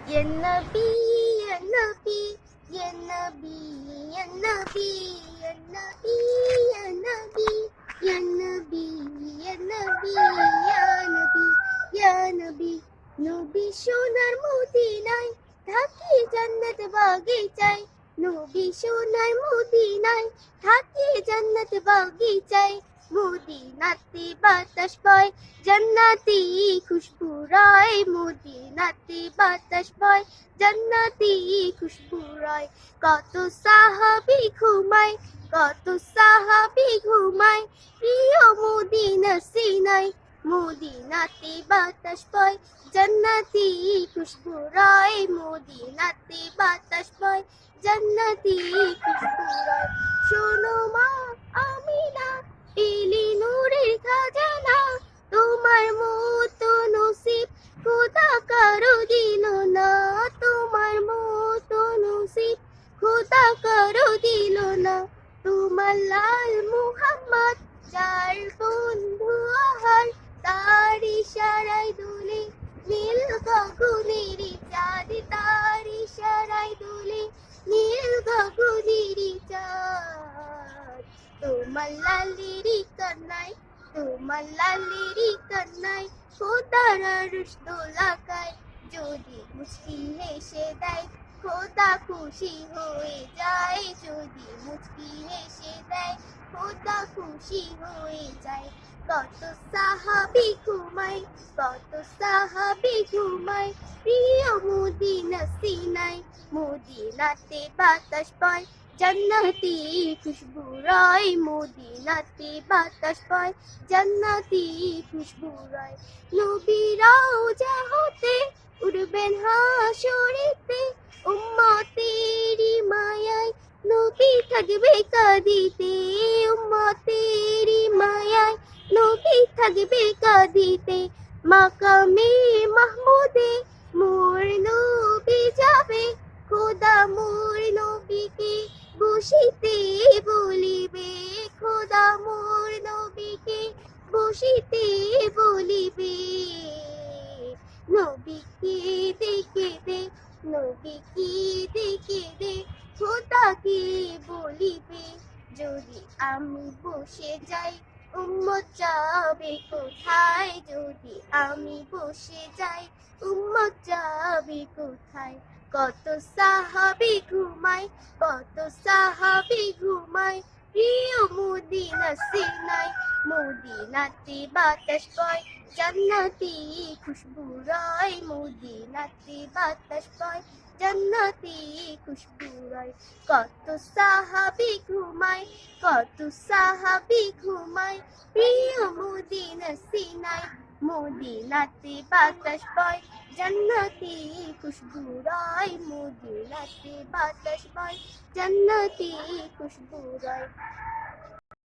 Ya Nabi, Ya Nabi, Ya Nabi, Ya Nabi, Ya Nabi, Ya Nabi, Ya Nabi, Ya Nabi, Ya Nabi, Ya Nabi, নবী সোনার মদিনায় থাকি জান্নাত বাগিচায়, নবী সোনার মদিনায় থাকি জান্নাত বাগিচায়, মদিনাতে বাতাস বয় জান্নাতি খুশবু রয়, মদিনাতে বাতাস বয় জান্নাতি খুশবু রয়। কত সাহাবী ঘুমায়, কত সাহাবী ঘুমায়, প্রিয় মদিনা সিনায়, মদিনাতে বাতাস বয় জান্নাতি খুশবু রয়, মদিনাতে বাতাস বয় জান্নাতি খুশবু রয়। শোনো মা আমিনা এলি নূরের খাজানা, তোমার মতো নসিব খোদা কারো দিল না, তোমার মতো নসিব খোদা কারো দিল না। তোমার লাল মুহাম্মদ যার বন্ধু আহার, তার ইশারায় দুলে নীল গগনের চাঁদ, তার ইশারায় দুলে নীল গগনের চাঁদ। তোমার লালেরই কান্নায়, তোমার লালেরই কান্নায় খোদার আরশ দোলাকায়, যদি মুচকি হেসে দেয় খোদা খুশি হয়ে যায়, যদি মুচকি হেসে দেয় খোদা খুশি হয়ে যায়। কত সাহাবী ঘুমায়, কত সাহাবী ঘুমায়, প্রিয় মদিনা সিনায়, মদিনাতে বাতাস বয় জান্নাতি খুশবু রয়, মদিনাতে বাতাস বয় জান্নাতি খুশবু রয়। নবী রওজা হতে উঠবেন হাসরেতে, উম্মতেরি মায়ায় নবী থাকবে কাঁদিতে, উম্মতেরি মায়ায় নবী থাকবে কাঁদিতে। মাকামে মাহমুদে মোর নবী যাবে, খোদা মোর নবীকে বসিতে বলিবে, খোদা মোর নবীকে বসিতে বলিবে। নবীকে দেখে দে, নবীকে দেখে দে খোদাকে বলিবে, যদি আমি বসে যাই উম্মত যাবে কোথায়, যদি আমি বসে যাই উম্মত যাবে কোথায়। কত সাহাবী ঘুমায়, কত সাহাবী ঘুমায়, প্রিয় মদিনা সিনায়, মদিনাতে বাতাস বয় জান্নাতি খুশবু রয়, মদিনাতে বাতাস বয় জান্নাতি খুশবু রয়। কত সাহাবী ঘুমায়, কত সাহাবী ঘুমায়, প্রিয় মদিনা সিনায়, মদিনাতে বাতাস বয় জান্নাতি খুশবু রয়, মদিনাতে বাতাস বয় জান্নাতি খুশবু রয়।